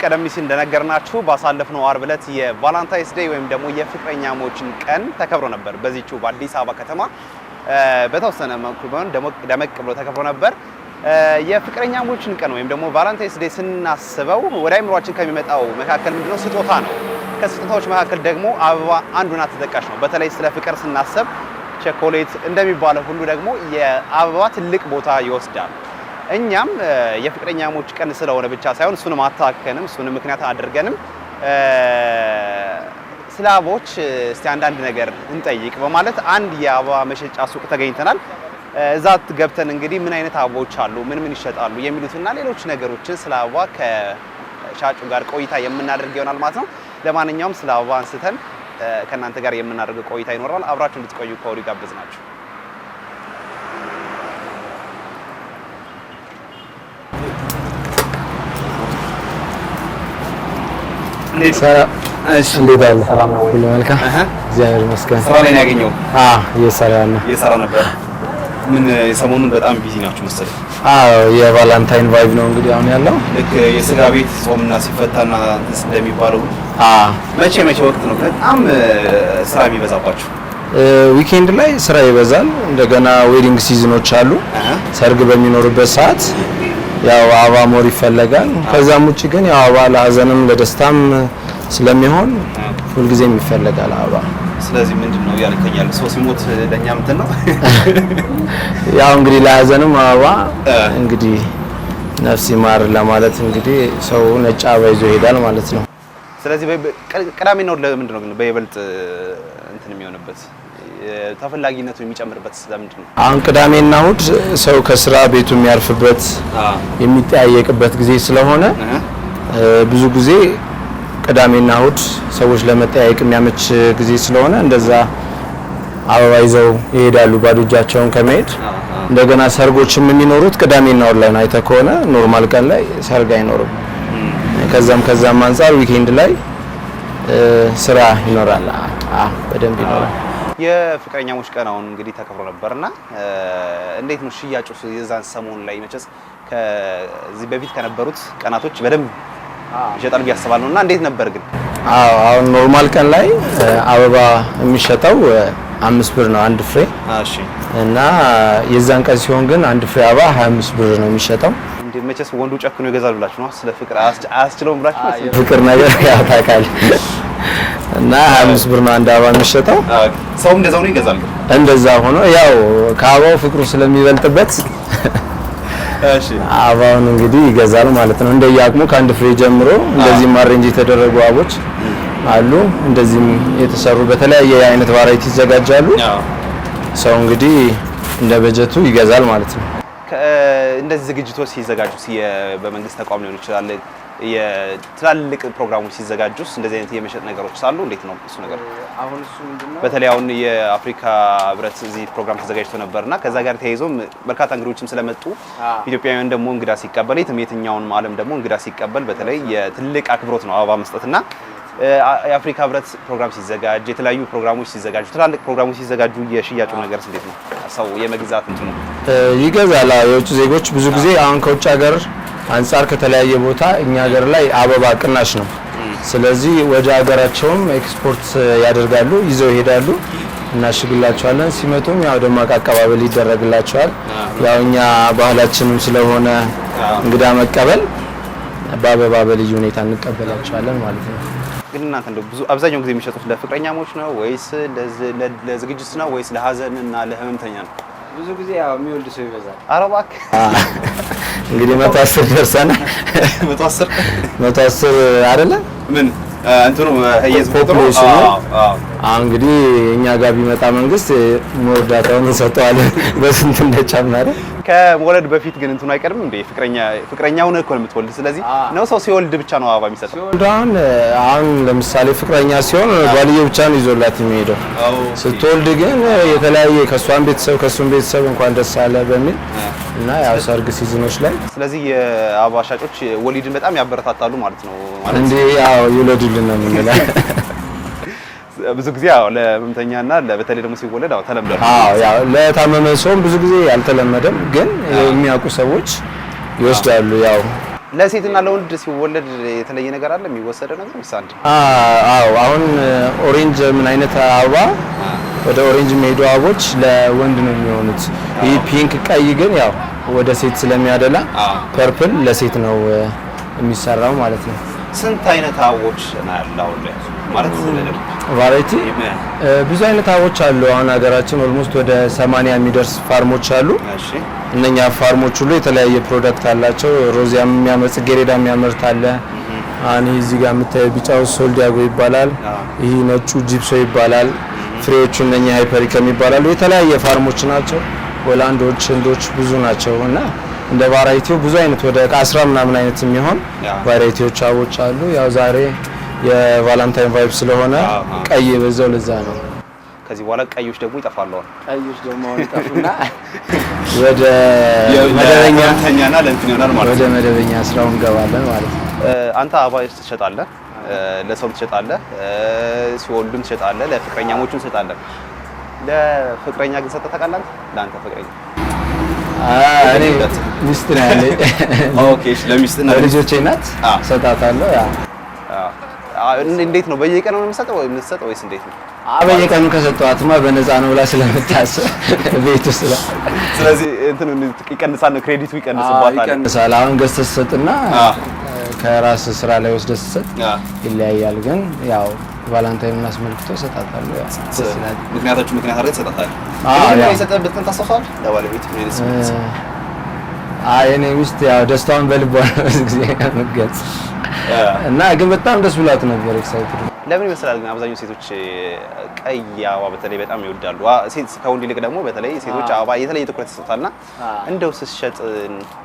ቀደም ሲል እንደነገርናችሁ ባሳለፍነው አርብ ዕለት የቫላንታይንስ ዴይ ወይም ደግሞ የፍቅረኛሞችን ቀን ተከብሮ ነበር። በዚህቹ በአዲስ አበባ ከተማ በተወሰነ መልኩ ደመቅ ብሎ ተከብሮ ነበር። የፍቅረኛሞችን ቀን ወይም ደግሞ ቫላንታይንስ ዴይ ስናስበው ወደ አይምሮአችን ከሚመጣው መካከል ምንድነው? ስጦታ ነው። ከስጦታዎች መካከል ደግሞ አበባ አንዱና ተጠቃሽ ነው። በተለይ ስለ ፍቅር ስናስብ ቸኮሌት እንደሚባለው ሁሉ ደግሞ የአበባ ትልቅ ቦታ ይወስዳል። እኛም የፍቅረኛሞች ቀን ስለሆነ ብቻ ሳይሆን እሱንም አታከንም እሱንም ምክንያት አድርገንም ስለ አበቦች እስቲ አንዳንድ ነገር እንጠይቅ በማለት አንድ የአበባ መሸጫ ሱቅ ተገኝተናል። እዛት ገብተን እንግዲህ ምን አይነት አበቦች አሉ፣ ምን ይሸጣሉ የሚሉትና ሌሎች ነገሮችን ስለ አበባ ከሻጩ ጋር ቆይታ የምናደርግ ይሆናል ማለት ነው። ለማንኛውም ስለ አበባ አንስተን ከእናንተ ጋር የምናደርገው ቆይታ ይኖራል። አብራችሁ እንድትቆዩ ከወዲሁ ጋብዝናችሁ። እንዴት አለ? ሰላም ነው? ሁሉ መልካም? እግዚአብሔር ይመስገን። ስራ ላይ ነው ያገኘው? እየሰራ ነበር። ምን ሰሞኑን በጣም ቢዚ ናችሁ መሰለኝ? የቫላንታይን ቫይብ ነው እንግዲህ አሁን ያለው። ልክ የስጋ ቤት ጾምና ሲፈታና እንደሚባለው መቼ ወቅት ነው በጣም ስራ የሚበዛባችሁ? ዊኬንድ ላይ ስራ ይበዛል። እንደገና ዌዲንግ ሲዝኖች አሉ። ሰርግ በሚኖርበት ሰዓት ያው አበባ ሞር ይፈለጋል። ከዛም ውጪ ግን ያው አበባ ለሀዘንም ለደስታም ስለሚሆን ሁልጊዜም ይፈለጋል አበባ። ስለዚህ ምንድነው ያልከኛል? ሰው ሲሞት ለኛ እንትን ነው ያው እንግዲህ ለሀዘንም አበባ እንግዲህ ነፍስ ይማር ለማለት እንግዲህ ሰው ነጭ አበባ ይዞ ይሄዳል ማለት ነው። ስለዚህ ቅዳሜ ነው ለምንድነው ግን በይበልጥ እንትን የሚሆንበት ተፈላጊነቱ የሚጨምርበት ስለምንድን ነው? አሁን ቅዳሜና እሁድ ሰው ከስራ ቤቱ የሚያርፍበት የሚጠያየቅበት ጊዜ ስለሆነ ብዙ ጊዜ ቅዳሜና እሁድ ሰዎች ለመጠያየቅ የሚያመች ጊዜ ስለሆነ እንደዛ አበባ ይዘው ይሄዳሉ ባዶ እጃቸውን ከመሄድ። እንደገና ሰርጎችም የሚኖሩት ቅዳሜና እሁድ ላይ ነው። አይተህ ከሆነ ኖርማል ቀን ላይ ሰርግ አይኖርም። ከዛም አንፃር ዊኬንድ ላይ ስራ ይኖራል። በደንብ ይኖራል። የፍቅረኛሞች ቀን አሁን እንግዲህ ተከብሮ ነበርና እንዴት ነው ሽያጩ? የዛን ሰሞን ላይ መቼስ ከዚህ በፊት ከነበሩት ቀናቶች በደንብ ይሸጣል ብዬ አስባለሁ። እና እንዴት ነበር ግን? አሁን ኖርማል ቀን ላይ አበባ የሚሸጠው 5 ብር ነው አንድ ፍሬ። እሺ። እና የዛን ቀን ሲሆን ግን አንድ ፍሬ አበባ 25 ብር ነው የሚሸጠው። እንዴ መቼስ ወንዱ ጨክኖ ይገዛል ብላችሁ ነው? ስለ ፍቅር አያስችለውም ብላችሁ? ፍቅር ነገር ያታካል። እና 25 ብር ነው አንድ አበባ የሚሸጠው። ሰው እንደዛው ነው ይገዛል። እንደዛ ሆኖ ያው ከአበባው ፍቅሩ ስለሚበልጥበት እሺ አበባውን እንግዲህ ይገዛል ማለት ነው። እንደየአቅሙ ከአንድ ፍሬ ጀምሮ እንደዚህም አሬንጅ የተደረጉ አበቦች አሉ። እንደዚህም የተሰሩ በተለያየ አይነት ቫራይቲ ይዘጋጃሉ። ሰው እንግዲህ እንደ በጀቱ ይገዛል ማለት ነው። እንደዚህ ዝግጅቶች ሲዘጋጁ በመንግስት ተቋም ሊሆን ይችላል የትላልቅ ፕሮግራሞች ሲዘጋጁስ እንደዚህ አይነት የመሸጥ ነገሮች አሉ? እንዴት ነው እሱ ነገር? አሁን እሱ ምንድነው በተለይ አሁን የአፍሪካ ህብረት እዚህ ፕሮግራም ተዘጋጅቶ ነበርና ከዛ ጋር ተያይዞም በርካታ እንግዶችም ስለመጡ ኢትዮጵያውያን ደግሞ እንግዳ ሲቀበል የትኛውንም ዓለም ደግሞ እንግዳ ሲቀበል በተለይ የትልቅ አክብሮት ነው አበባ መስጠትና የአፍሪካ ህብረት ፕሮግራም ሲዘጋጅ የተለያዩ ፕሮግራሞች ሲዘጋጁ ትላልቅ ፕሮግራሞች ሲዘጋጁ የሽያጩ ነገርስ እንዴት ነው? ሰው የመግዛት እንትኑ ይገዛል። የውጭ ዜጎች ብዙ ጊዜ አሁን ከውጭ ሀገር አንፃር ከተለያየ ቦታ እኛ ሀገር ላይ አበባ ቅናሽ ነው። ስለዚህ ወደ ሀገራቸውም ኤክስፖርት ያደርጋሉ፣ ይዘው ይሄዳሉ፣ እናሽግላቸዋለን። ሲመጡም ያው ደማቅ አቀባበል ይደረግላቸዋል። ያው እኛ ባህላችንም ስለሆነ እንግዳ መቀበል በአበባ በልዩ ሁኔታ እንቀበላቸዋለን ማለት ነው። ግን እናንተ እንደው ብዙ አብዛኛው ጊዜ የሚሸጡት ለፍቅረኛሞች ነው ወይስ ለዝግጅት ነው ወይስ ለሀዘን እና ለህመምተኛ ነው? ብዙ ጊዜ ያው የሚወልድ ሰው ይበዛል። ኧረ እባክህ እንግዲህ 110 ደርሰናል። 110 አይደለ? ምን እንትኑ የህዝብ ቁጥሩ እንግዲህ እኛ ጋር ቢመጣ መንግስት ሞርዳታውን ይሰጠዋል በስንት እንደጨመረ። ከመውለድ በፊት ግን እንትኑ አይቀርም እንዴ? ፍቅረኛው ነው እኮ የምትወልድ። ስለዚህ ነው ሰው ሲወልድ ብቻ ነው አበባ የሚሰጠው? አሁን ለምሳሌ ፍቅረኛ ሲሆን ባልየው ብቻ ነው ይዞላት የሚሄደው። ስትወልድ ግን የተለያየ ከሷን ቤተሰብ ከሱን ቤተሰብ እንኳን ደስ አለ በሚል እና ያው ሰርግ ሲዝኖች ላይ ስለዚህ የአበባ ሻጮች ወሊድን በጣም ያበረታታሉ ማለት ነው። ማለት እንዴ ያው ይወለዱልን ነው የምንለው። ብዙ ጊዜ ያው ለህመምተኛና በተለይ ደግሞ ሲወለድ ያው ተለምዷል። ያው ለታመመ ሰው ብዙ ጊዜ ያልተለመደም ግን የሚያውቁ ሰዎች ይወስዳሉ። ያው ለሴትና ለወንድ ሲወለድ የተለየ ነገር አለ የሚወሰደ ነገር ምሳንድ? አዎ አሁን ኦሬንጅ ምን አይነት አበባ ወደ ኦሬንጅ የሚሄዱ አበቦች ለወንድ ነው የሚሆኑት። ይህ ፒንክ ቀይ ግን ያው ወደ ሴት ስለሚያደላ ፐርፕል ለሴት ነው የሚሰራው ማለት ነው። ስንት አይነት አበቦች ናቸው ላይ ማለት ቫራይቲ? ብዙ አይነት አበቦች አሉ። አሁን ሀገራችን ኦልሞስት ወደ 80 የሚደርስ ፋርሞች አሉ። እሺ እነኛ ፋርሞች ሁሉ የተለያየ ፕሮዳክት አላቸው። ሮዚያም የሚያመርት ጽጌረዳ የሚያመርት አለ። አሁን እዚህ ጋር የምታየው ቢጫው ሶልዲያጎ ይባላል። ይሄ ነጩ ጂፕሶ ይባላል። ፍሬዎቹ እነኛ ሃይፐሪከም ይባላሉ። የተለያየ ፋርሞች ናቸው። ሆላንዶች፣ ህንዶች ብዙ ናቸው እና እንደ ቫራይቲው ብዙ አይነት ወደ 10 ምናምን አይነት የሚሆን ቫራይቲዎች አበቦች አሉ። ያው ዛሬ የቫላንታይን ቫይብ ስለሆነ ቀይ በዛው ለዛ ነው። ከዚህ በኋላ ቀዮች ደግሞ ይጠፋሉ። ቀዮች ደግሞ ይጠፉና ወደ መደበኛና ለእንትን ይሆናል ማለት ነው። ወደ መደበኛ ስራው እንገባለን ማለት ነው። አንተ አበባ ትሸጣለህ፣ ለሰው ትሸጣለህ፣ ሲወልዱም ትሸጣለህ፣ ለፍቅረኛሞቹም ትሸጣለህ። ለፍቅረኛ ግን ሰጠህ ታውቃለህ? ለአንተ ፍቅረኛ እኔ ሚስት ነው ያለኝ። ኦኬ እሺ፣ ለሚስት ነው ልጆቼ ናት ሰጣታለሁ። ያ እንዴት ነው በየቀኑ ነው የምትሰጠው ወይስ እንዴት ነው? በየቀኑ ከሰጠዋትማ በነፃ ነው ብላ ስለምታስብ ቤት ውስጥ ስለዚህ እንትኑ ይቀንሳል ነው ክሬዲቱ ይቀንሳል። አሁን ገዝተህ ስትሰጥና ከራስ ስራ ላይ ወስደህ ስትሰጥ ይለያያል። ግን ያው ቫላንታይን አስመልክቶ ሰጣታለሁ። ያው ምክንያት አድርገህ ሰጣታለህ። ያው የሰጠህበት ቀን ታስታውሳለህ? ለባለቤት ምን እኔ ሚስት ያው ደስታውን በልቧ ነው ጊዜ የምትገልጽ እና ግን በጣም ደስ ብሏት ነበር። ኤክሳይትድ ለምን ይመስላል ግን አብዛኛው ሴቶች ቀይ አበባ በተለይ በጣም ይወዳሉ። ሴት ከወንድ ይልቅ ደግሞ በተለይ ሴቶች አበባ የተለየ ትኩረት ይሰጣልና እንደው ስትሸጥ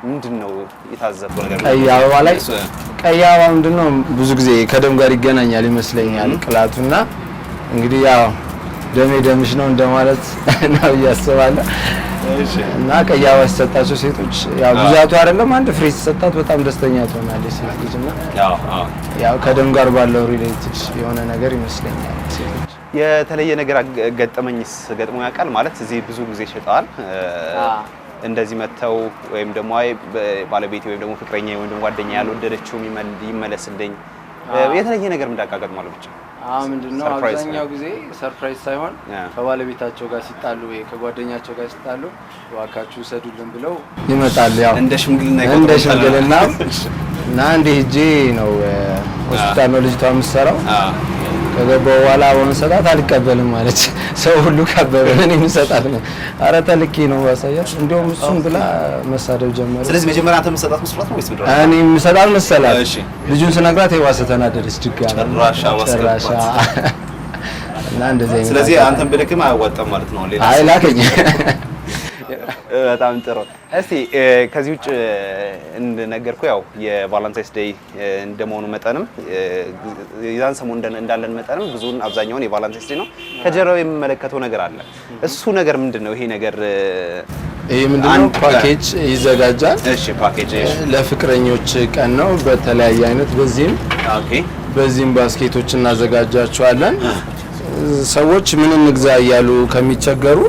ምንድነው የታዘበው ነገር? ቀይ አበባ ላይ ቀይ አበባ ምንድነው ብዙ ጊዜ ከደም ጋር ይገናኛል ይመስለኛል ቅላቱና እንግዲህ ያው ደሜ ደምሽ ነው እንደማለት ነው ያስባለሁ። እና ቀይ አበባ ሲሰጣቸው ሴቶች ያው ብዛቱ አይደለም አንድ ፍሬ ሲሰጣት በጣም ደስተኛ ትሆናለች ሴት ልጅ እና ያው ከደም ጋር ባለው ሪሌትድ የሆነ ነገር ይመስለኛል። ሴቶች የተለየ ነገር ገጠመኝስ ገጥሞ ያውቃል? ማለት እዚህ ብዙ ጊዜ ይሸጣል እንደዚህ መተው ወይም ደግሞ አይ ባለቤቴ ወይም ደግሞ ፍቅረኛ ወይም ደግሞ ጓደኛ ያልወደደችው ይመለስልኝ የተለየ ነገር እንዳጋጋጥ ማለት ብቻ ምንድነው አብዛኛው ጊዜ ሰርፕራይዝ ሳይሆን ከባለቤታቸው ጋር ሲጣሉ ወይ ከጓደኛቸው ጋር ሲጣሉ ዋካችሁ ሰዱልን ብለው ይመጣል። ያው እንደ ሽምግልና እና እንደ ሂጄ ነው ሆስፒታል ነው ልጅቷ የምትሰራው። ከገባው በኋላ ወንሰጣት አልቀበልም ማለት ሰው ሁሉ ከበበ እኔ የምሰጣት ነው። ኧረ ተልኬ ነው ያሳያል። እንደውም እሱም ብላ መሳደብ ጀመረ። ስለዚህ መጀመሪያ አንተ የምትሰጣት መስሏት ነው ወይስ ምድር? እኔ የምሰጣት መሰላት። ልጁን ስነግራት የዋሰ ተናደደች ድጋሚ ጭራሽ እና እንደዚህ አይነት ስለዚህ አንተም ብልክም አያዋጣም ማለት ነው። ሌላ አይ ላከኝ። በጣም ጥሩ። እስቲ ከዚህ ውጭ እንደነገርኩ ያው የቫላንታይንስ ዴይ እንደመሆኑ መጠንም ያን ሰሞን እንዳለን መጠንም ብዙን አብዛኛውን የቫላንታይንስ ዴይ ነው። ከጀርባው የምመለከተው ነገር አለ። እሱ ነገር ምንድነው? ይሄ ነገር ይሄ ምንድነው? ፓኬጅ ይዘጋጃል። እሺ ፓኬጅ ለፍቅረኞች ቀን ነው። በተለያየ አይነት በዚህም ባስኬቶች እናዘጋጃቸዋለን። ሰዎች ምን እንግዛ እያሉ ከሚቸገሩ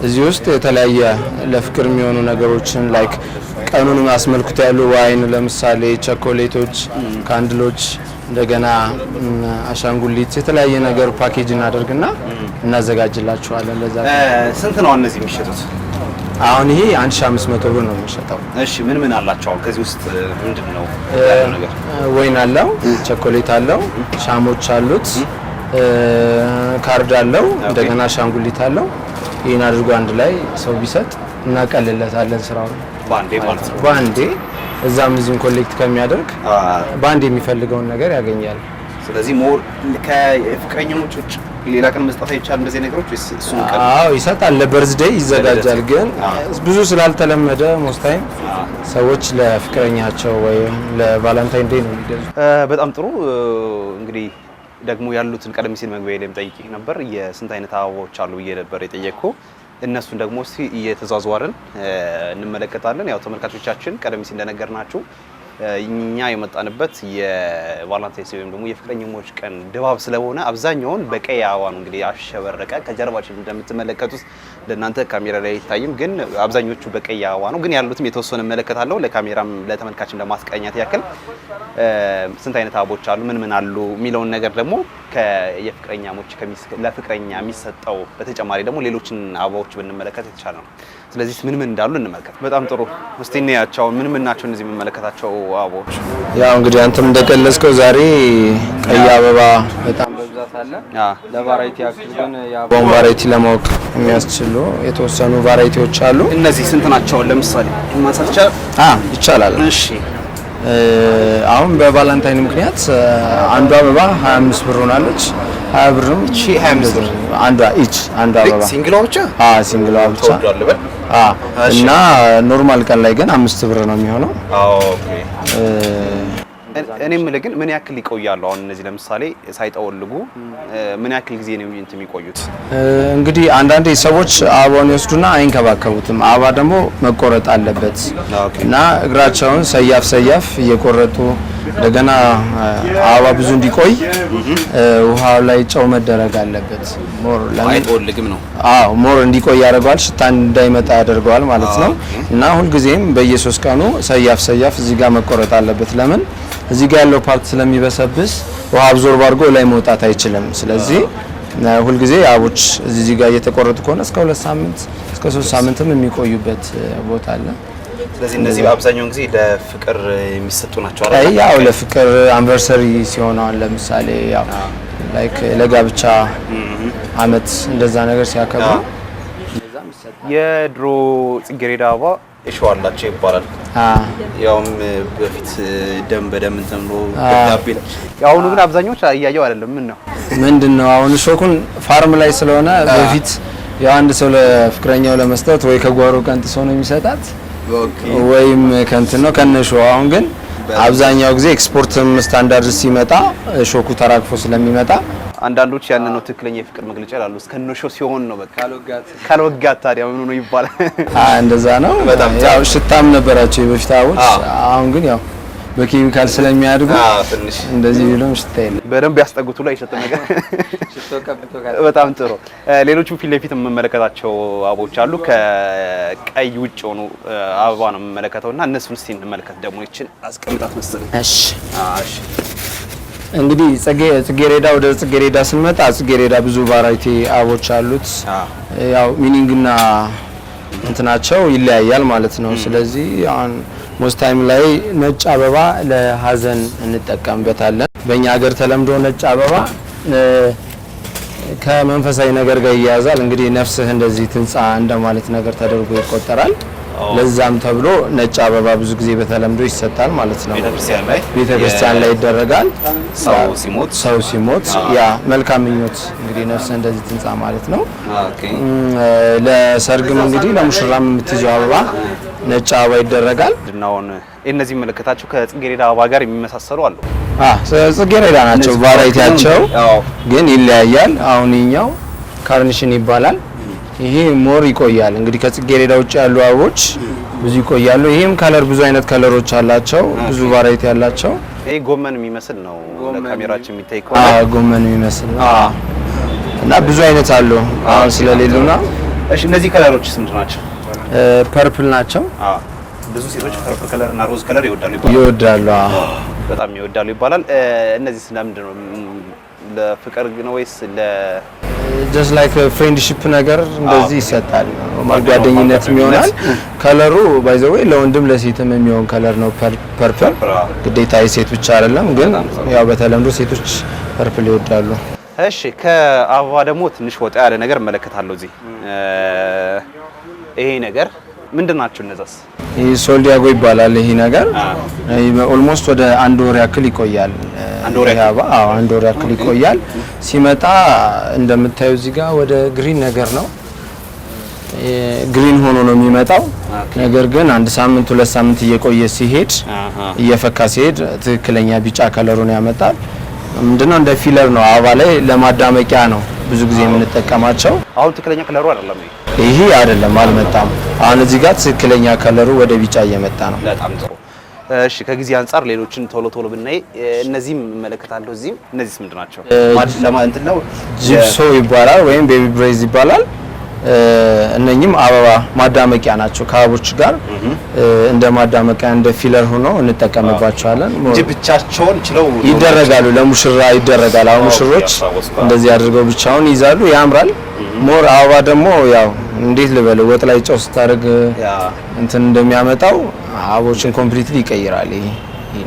እዚህ ውስጥ የተለያየ ለፍቅር የሚሆኑ ነገሮችን ላይክ ቀኑን አስመልክቶ ያሉ ዋይን ለምሳሌ ቸኮሌቶች፣ ካንድሎች፣ እንደገና አሻንጉሊት የተለያየ ነገር ፓኬጅ እናደርግና እናዘጋጅላችኋለን። ለዛ ስንት ነው እነዚህ የሚሸጡት? አሁን ይሄ 1500 ብር ነው የሚሸጠው። እሺ ምን አላቸው? ከዚህ ውስጥ ምንድነው ነገር? ወይን አለው፣ ቸኮሌት አለው፣ ሻሞች አሉት፣ ካርድ አለው፣ እንደገና አሻንጉሊት አለው። ይሄን አድርጎ አንድ ላይ ሰው ቢሰጥ እናቀልለታለን ስራውን ባንዴ ማለት ነው። ባንዴ እዛም እዚህም ኮሌክት ከሚያደርግ ባንዴ የሚፈልገውን ነገር ያገኛል። ስለዚህ ሞር ከፍቅረኞች ውጭ ሌላ ቀን መስጠት አይቻልም እንደዚህ ነገሮች ወይስ እሱን ቀን? አዎ ይሰጣል። ለበርዝዴይ ይዘጋጃል። ግን ብዙ ስላልተለመደ ሞስት ታይም ሰዎች ለፍቅረኛቸው ወይም ለቫላንታይን ዴይ ነው የሚገዙት። በጣም ጥሩ። እንግዲህ ደግሞ ያሉትን ቀደም ሲል መግቢያ ላይም ጠይቄ ነበር የስንት አይነት አበባዎች አሉ ብዬ ነበር የጠየቅኩ። እነሱን ደግሞ እስቲ እየተዟዟርን እንመለከታለን። ያው ተመልካቾቻችን ቀደም ሲል እንደነገርናችሁ እኛ የመጣንበት የቫላንታይንስ ወይም ደግሞ የፍቅረኞች ቀን ድባብ ስለሆነ አብዛኛውን በቀይ አበባ ነው እንግዲህ አሸበረቀ። ከጀርባችን እንደምትመለከቱት ለእናንተ ካሜራ ላይ አይታይም፣ ግን አብዛኞቹ በቀይ አበባ ነው። ግን ያሉትም የተወሰነ መለከታለሁ ለካሜራም ለተመልካችም ለማስቀኘት ያክል ስንት አይነት አበቦች አሉ፣ ምን አሉ የሚለውን ነገር ደግሞ የፍቅረኛሞች ለፍቅረኛ የሚሰጠው በተጨማሪ ደግሞ ሌሎችን አበቦች ብንመለከት የተሻለ ነው። ስለዚህ ምን እንዳሉ እንመልከት። በጣም ጥሩ። እስቲ እንያቸው ምን ናቸው እነዚህ የምንመለከታቸው አበቦች? ያው እንግዲህ አንተም እንደገለጽከው ዛሬ ቀይ አበባ በጣም በብዛት አለ። ለቫራይቲ ያክል ግን የአበባውን ቫራይቲ ለማወቅ የሚያስችሉ የተወሰኑ ቫራይቲዎች አሉ። እነዚህ ስንት ናቸው? ለምሳሌ ማንሳት ይቻላል? እሺ አሁን በቫላንታይን ምክንያት አንዷ አበባ 25 ብር ሆናለች። 20 ብርም 25 ብር አንዷ አበባ ሲንግሏ ብቻ ሲንግሏ ብቻ እና ኖርማል ቀን ላይ ግን 5 ብር ነው የሚሆነው። ኦኬ እኔ የምልህ ግን ምን ያክል ይቆያሉ? አሁን እነዚህ ለምሳሌ ሳይጠወልጉ ምን ያክል ጊዜ ነው የሚቆዩት? እንግዲህ አንዳንዴ ሰዎች አበባውን ይወስዱና አይንከባከቡትም። አበባ ደግሞ መቆረጥ አለበት እና እግራቸውን ሰያፍ እየቆረጡ እንደገና አበባ ብዙ እንዲቆይ ውሃው ላይ ጨው መደረግ አለበት። ሞር አይጠወልግም ነው? ሞር እንዲቆይ ያደርገዋል፣ ሽታ እንዳይመጣ ያደርገዋል ማለት ነው። እና ሁልጊዜም በየ3 ቀኑ ሰያፍ እዚህ ጋር መቆረጥ አለበት። ለምን? እዚህ ጋር ያለው ፓርት ስለሚበሰብስ ውሃ አብዞርብ አድርጎ ላይ መውጣት አይችልም። ስለዚህ ሁልጊዜ አበቦች እዚህ ጋር እየተቆረጡ ከሆነ እስከ 2 ሳምንት እስከ 3 ሳምንትም የሚቆዩበት ቦታ አለ። ስለዚህ እነዚህ በአብዛኛው ጊዜ ለፍቅር የሚሰጡ ናቸው አይደል? ያው ለፍቅር አንቨርሰሪ ሲሆን አሁን ለምሳሌ ያው ላይክ ለጋብቻ አመት እንደዛ ነገር ሲያከብሩ የድሮ ጽጌረዳ አበባ እሾዋላቸው ይባላል። ያውም በፊት ደም በደም ተምሮ ደጋቤ ነው። ያሁኑ ግን አብዛኞቹ እያየው አይደለም። ምን ነው ምንድነው አሁን ሾኩን ፋርም ላይ ስለሆነ በፊት ያው አንድ ሰው ለፍቅረኛው ለመስጠት ወይ ከጓሮ ቀንጥሶ ነው የሚሰጣት ወይም ከንትን ነው ከነሾ። አሁን ግን አብዛኛው ጊዜ ኤክስፖርትም ስታንዳርድ ሲመጣ ሾኩ ተራግፎ ስለሚመጣ አንዳንዶች ያንን ነው ትክክለኛ የፍቅር መግለጫ ይላሉ። እስከነሾ ሲሆን ነው በቃ ካልወጋት ታዲያ ምን ነው ይባላል። እንደዛ ነው። ያው ሽታም ነበራቸው የበፊት አበቦች። አሁን ግን ያው በኬሚካል ስለሚያድጉ ትንሽ እንደዚህ ቢሉም ሽታ የለም። በደንብ ያስጠጉቱ ላይ ሽታ ነገር በጣም ጥሩ። ሌሎቹ ፊት ለፊት የምመለከታቸው አበቦች አሉ። ከቀይ ውጭ ሆኑ አበባ ነው የምመለከተውና እነሱን እስቲ እንመለከት። ደግሞ ይችን አስቀምጣት መሰለኝ። እሺ እንግዲህ ጽጌረዳ ወደ ጽጌረዳ ስንመጣ ጽጌረዳ ብዙ ቫራይቲ አበቦች አሉት። ያው ሚኒንግና እንትናቸው ይለያያል ማለት ነው። ስለዚህ አሁን ሞስት ታይም ላይ ነጭ አበባ ለሀዘን እንጠቀምበታለን። በእኛ ሀገር ተለምዶ ነጭ አበባ ከመንፈሳዊ ነገር ጋር ይያያዛል። እንግዲህ ነፍስህ እንደዚህ ትንጻ እንደማለት ነገር ተደርጎ ይቆጠራል። ለዛም ተብሎ ነጭ አበባ ብዙ ጊዜ በተለምዶ ይሰጣል ማለት ነው። ቤተክርስቲያን ላይ ይደረጋል። ሰው ሲሞት ያ መልካም ምኞት እንግዲህ ነፍስህ እንደዚህ ትንጻ ማለት ነው። ለሰርግም እንግዲህ ለሙሽራም የምትይዘው አበባ ነጭ አበባ ይደረጋል። ድናውን እነዚህ መለከታቸው ከጽጌረዳ አበባ ጋር የሚመሳሰሉ አሉ። ጽጌረዳ ናቸው፣ ቫራይቲያቸው ግን ይለያያል። አሁን ይኛው ካርኒሽን ይባላል። ይሄ ሞር ይቆያል። እንግዲህ ከጽጌረዳ ውጭ ያሉ አበቦች ብዙ ይቆያሉ። ይሄም ከለር ብዙ አይነት ከለሮች አላቸው፣ ብዙ ቫራይቲ ያላቸው። ይሄ ጎመን የሚመስል ነው ለካሜራችን የሚታይ ጎመን የሚመስል ነው እና ብዙ አይነት አሉ። አሁን ስለሌሉና እሺ እነዚህ ከለሮች ስንት ናቸው? ፐርፕል ናቸው። ብዙ ሴቶች ፐርፕል ከለር እና ሮዝ ከለር ይወዳሉ። በጣም ይወዳሉ ይባላል። እነዚህ ስለምንድን ነው? ለፍቅር ነው ወይስ ጀስት ላይክ ፍሬንድሺፕ ነገር እንደዚህ ይሰጣል? ጓደኝነትም ይሆናል። ከለሩ ባይ ዘ ዌይ ለወንድም ለሴትም የሚሆን ከለር ነው። ፐርፕል ግዴታ የሴት ብቻ አይደለም፣ ግን ያው በተለምዶ ሴቶች ፐርፕል ይወዳሉ። እሺ ከአበባ ደግሞ ትንሽ ወጣ ያለ ነገር እመለከታለሁ እዚህ። ይሄ ነገር ምንድን ናቸው እነዛስ? ይሄ ሶልዲያጎ ይባላል። ይሄ ነገር ኦልሞስት ወደ 1 ወር ያክል ይቆያል። አንድ ወር ያክል ይቆያል። ሲመጣ እንደምታዩ እዚህ ጋር ወደ ግሪን ነገር ነው። ግሪን ሆኖ ነው የሚመጣው። ነገር ግን 1 ሳምንት 2 ሳምንት እየቆየ ሲሄድ እየፈካ ሲሄድ ትክክለኛ ቢጫ ከለሩን ያመጣል። ምንድነው እንደ ፊለር ነው፣ አበባ ላይ ለማዳመቂያ ነው ብዙ ጊዜ የምንጠቀማቸው። አሁን ትክክለኛ ከለሩ አይደለም ይሄ አይደለም፣ አልመጣም። አሁን እዚህ ጋር ትክክለኛ ከለሩ ወደ ቢጫ እየመጣ ነው። በጣም ጥሩ። እሺ ከጊዜ አንፃር ሌሎችን ቶሎ ብናይ እነዚህም መለከታለሁ እዚህም እነዚህስ ምንድናቸው ለማለት ነው ጂፕሶ ይባላል ወይም ቤቢ ብሬዝ ይባላል እነኚህም አበባ ማዳመቂያ ናቸው ከአበቦች ጋር እንደ ማዳመቂያ እንደ ፊለር ሆኖ እንጠቀምባቸዋለን እንጂ ብቻቸውን ችለው ይደረጋሉ ለሙሽራ ይደረጋል አሁን ሙሽሮች እንደዚህ አድርገው ብቻውን ይዛሉ ያምራል ሞር አበባ ደግሞ ያው እንዴት ልበለው ወጥ ላይ ጨው ስታደርግ እንትን እንደሚያመጣው አበቦችን ኮምፕሊትሊ ይቀይራል ይሄ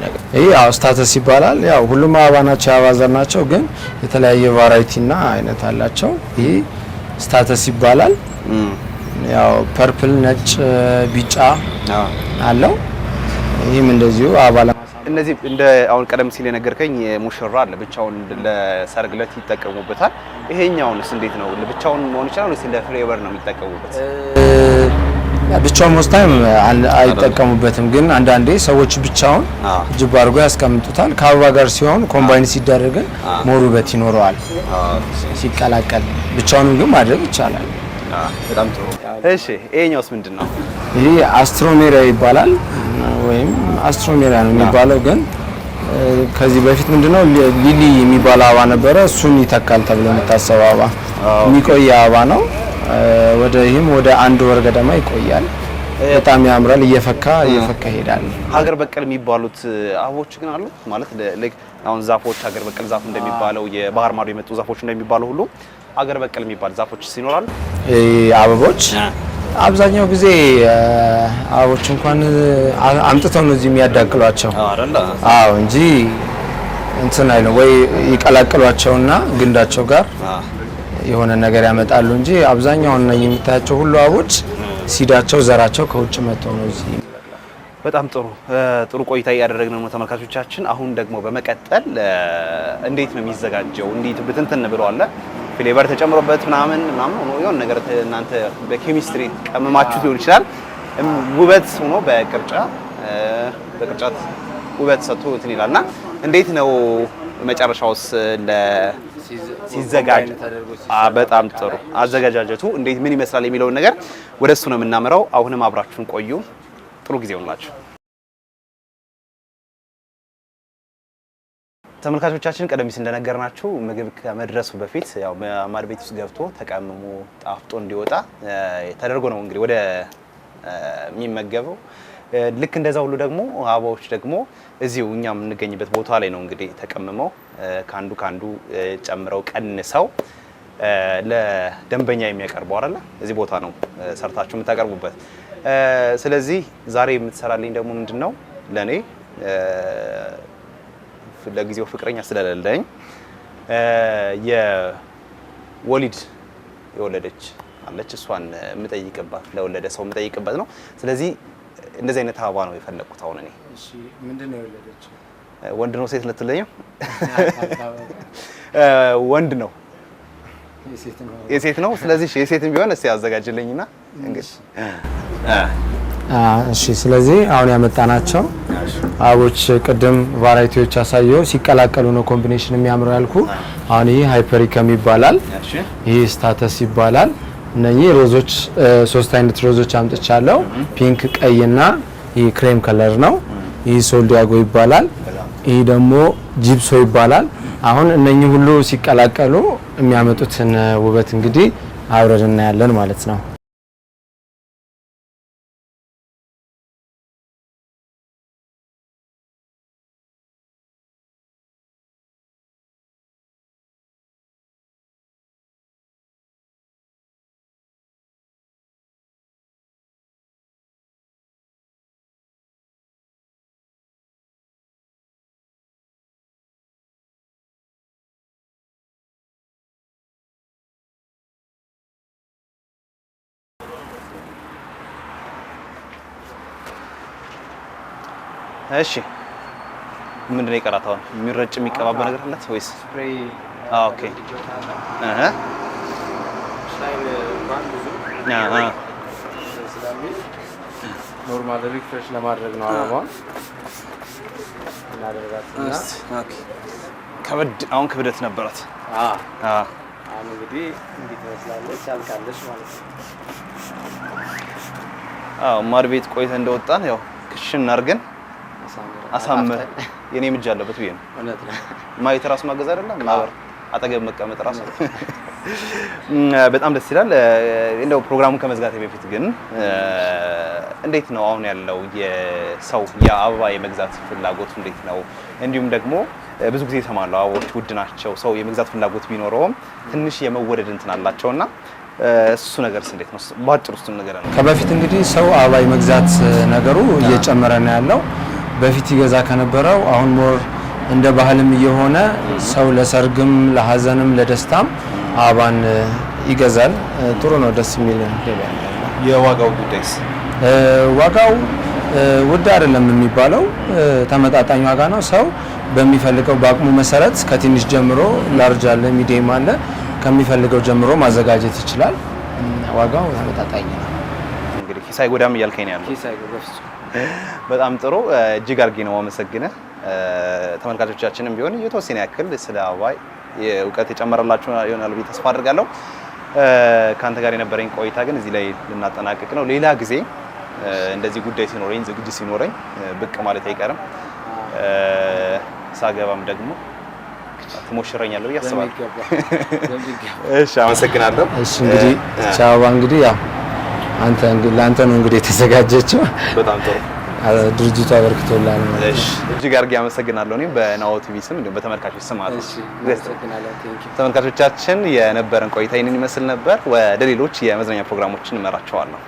ነገር ይሄ ያው ስታተስ ይባላል ያው ሁሉም አበባ ናቸው አበባ ዘር ናቸው ግን የተለያየ ቫራይቲ እና አይነት አላቸው ይሄ ስታተስ ይባላል ያው ፐርፕል ነጭ ቢጫ አለው ይሄም እንደዚሁ አባላ እነዚህ እንደ አሁን ቀደም ሲል የነገርከኝ ሙሽራ አለ ብቻውን ለሰርግለት ይጠቀሙበታል ይሄኛውንስ እንዴት ነው ለብቻውን መሆን ይችላል ወይስ ለፍሌቨር ነው የሚጠቀሙበት ብቻውን ሞስት ታይም አይጠቀሙበትም ግን አንዳንዴ ሰዎች ብቻውን ጅብ አድርጎ ያስቀምጡታል ከአበባ ጋር ሲሆን ኮምባይን ሲደረግ ሞር ውበት ይኖረዋል ሲቀላቀል ብቻውን ግን ማድረግ ይቻላል በጣም ጥሩ እሺ ይሄኛውስ ምንድነው ይሄ አስትሮሜሪያ ይባላል ወይም አስትሮሜሪያ ነው የሚባለው ግን ከዚህ በፊት ምንድነው ሊሊ የሚባል አበባ ነበረ እሱን ይተካል ተብሎ የሚታሰበው አበባ የሚቆይ አበባ ነው ወደህም ወደ አንድ ወር ገደማ ይቆያል በጣም ያምራል እየፈካ ይሄዳል ሀገር በቀል የሚባሉት አበቦች ግን አሉ ማለት አሁን ዛፎች ሀገር በቀል ዛፍ እንደሚባለው የባህር ማዶ የመጡ ዛፎች እንደሚባለው ሁሉ ሀገር በቀል የሚባል ዛፎች ሲኖራሉ አበቦች አብዛኛው ጊዜ አበቦች እንኳን አምጥተው ነው እዚህ የሚያዳቅሏቸው አዎ እንጂ እንትን አይደለም ወይ ይቀላቅሏቸውና ግንዳቸው ጋር የሆነ ነገር ያመጣሉ እንጂ አብዛኛው እና የምታያቸው ሁሉ አበቦች ሲዳቸው ዘራቸው ከውጭ መጥተው ነው እዚህ በጣም ጥሩ ቆይታ ያደረግነው ነው ተመልካቾቻችን አሁን ደግሞ በመቀጠል እንዴት ነው የሚዘጋጀው እንዴት በትንትን ብለዋል ፍሌቨር ተጨምሮበት ምናምን ሆኖ የሆነ ነገር እናንተ በኬሚስትሪ ቀመማችሁ ሊሆን ይችላል ውበት ሆኖ በቅርጫት ውበት ሰጥቶ እንትን ይላልና እንዴት ነው መጨረሻውስ ሲዘጋጅ በጣም ጥሩ አዘጋጃጀቱ እንዴት ምን ይመስላል የሚለውን ነገር ወደሱ ነው የምናመራው አሁንም አብራችሁን ቆዩ ጥሩ ጊዜ ይሁንላችሁ ተመልካቾቻችን ቀደም ሲል እንደነገርናችሁ ምግብ ከመድረሱ በፊት ያው ማድ ቤት ውስጥ ገብቶ ተቀምሞ ጣፍጦ እንዲወጣ ተደርጎ ነው እንግዲህ ወደ የሚመገበው ልክ እንደዛ ሁሉ ደግሞ አበባዎች ደግሞ እዚሁ እኛም እንገኝበት ቦታ ላይ ነው እንግዲህ ተቀምመው ካንዱ ጨምረው ቀንሰው ለደንበኛ የሚያቀርበው አይደለ እዚህ ቦታ ነው ሰርታችሁ የምታቀርቡበት ስለዚህ ዛሬ የምትሰራልኝ ደግሞ ምንድነው ለኔ ለጊዜው ፍቅረኛ ስለሌለኝ የወሊድ የወለደች አለች እሷን የምጠይቅባት ለወለደ ሰው የምጠይቅበት ነው ስለዚህ እንደዚህ አይነት አበባ ነው የፈለኩት አሁን እኔ እሺ ምንድነው የወለደችው ወንድ ነው ሴት ልትለኝ ወንድ ነው የሴት ነው ስለዚህ የሴትም ቢሆን እስቲ ያዘጋጅልኝና እንግዲህ እሺ ስለዚህ አሁን ያመጣናቸው አበቦች ቅድም ቫራይቲዎች አሳየው ሲቀላቀሉ ነው ኮምቢኔሽን የሚያምረው ያልኩ አሁን ይሄ ሃይፐሪከም ይባላል ይሄ ስታተስ ይባላል እነኚህ ሮዞች ሶስት አይነት ሮዞች አምጥቻለሁ ፒንክ ቀይና ይሄ ክሬም ከለር ነው ይሄ ሶልዲያጎ ይባላል ይሄ ደግሞ ጂፕሶ ይባላል አሁን እነኚህ ሁሉ ሲቀላቀሉ የሚያመጡትን ውበት እንግዲህ አብረን እናያለን ማለት ነው እሺ ምንድነው የቀራታው የሚረጭ የሚቀባባ ነገር አላት ወይስ ስፕሬይ ኦኬ ሻይን ባንዱ ኖርማል ሪፍሬሽ ለማድረግ ነው አበባውን እናደርጋትና ኦኬ አሁን ክብደት ነበራት አሁን እንግዲህ እንዴት መስላለች አልካለሽ ማለት ነው ማድ ቤት ቆይተን እንደወጣን ያው ክሽን አድርገን አሳምር የኔ ምጅ አለበት ብዬ ነው። እውነት ነው። ማየት ራሱ ማገዝ አይደለም ማበር አጠገብ መቀመጥ ራሱ በጣም ደስ ይላል። እንደው ፕሮግራሙን ከመዝጋቴ በፊት ግን እንዴት ነው አሁን ያለው የሰው የአበባ የመግዛት ፍላጎት እንዴት ነው? እንዲሁም ደግሞ ብዙ ጊዜ እሰማለሁ አበቦች ውድ ናቸው፣ ሰው የመግዛት ፍላጎት ቢኖረውም ትንሽ የመወደድ እንትን አላቸውና እሱ ነገርስ እንዴት ነው? ባጭሩ እሱን ነገር ነው። ከበፊት እንግዲህ ሰው አበባ የመግዛት ነገሩ እየጨመረ ነው ያለው። በፊት ይገዛ ከነበረው አሁን ሞር እንደ ባህልም እየሆነ ሰው ለሰርግም ለሀዘንም ለደስታም አበባን ይገዛል። ጥሩ ነው፣ ደስ የሚል ገበያ ነው። የዋጋው ጉዳይስ? ዋጋው ውድ አይደለም የሚባለው ተመጣጣኝ ዋጋ ነው። ሰው በሚፈልገው በአቅሙ መሰረት ከትንሽ ጀምሮ ላርጅ አለ፣ ሚዲየም አለ፣ ከሚፈልገው ጀምሮ ማዘጋጀት ይችላል። ዋጋው ተመጣጣኝ ነው። እንግዲህ ኪስ አይጎዳም እያልከኝ ነው ያለው? ኪስ አይጎዳም። በጣም ጥሩ፣ እጅግ አድርጌ ነው የማመሰግነው። ተመልካቾቻችንም ቢሆን የተወሰነ ያክል ስለ አበባ እውቀት የጨመረላችሁ ይሆናል ብዬ ተስፋ አድርጋለሁ። ከአንተ ጋር የነበረኝ ቆይታ ግን እዚህ ላይ ልናጠናቅቅ ነው። ሌላ ጊዜ እንደዚህ ጉዳይ ሲኖረኝ ዝግጅት ሲኖረኝ ብቅ ማለት አይቀርም። ሳገባም ደግሞ ትሞሽረኛለህ ብዬ አስባለሁ። እሺ፣ አመሰግናለሁ። እሺ፣ እንግዲህ ቻው። እንግዲህ ያው አንተ እንግዲህ ላንተ ነው እንግዲህ የተዘጋጀችው። በጣም ጥሩ ድርጅቱ አበርክቶላል ማለት ነው። እሺ፣ እጅግ አድርጌ አመሰግናለሁ። እኔም በናሁ ቲቪ ስም እንዲሁም በተመልካቾች ስም ማለት ነው። ተመልካቾቻችን የነበረን ቆይታ ይህንን ይመስል ነበር። ወደ ሌሎች የመዝናኛ ፕሮግራሞችን እመራቸዋለሁ።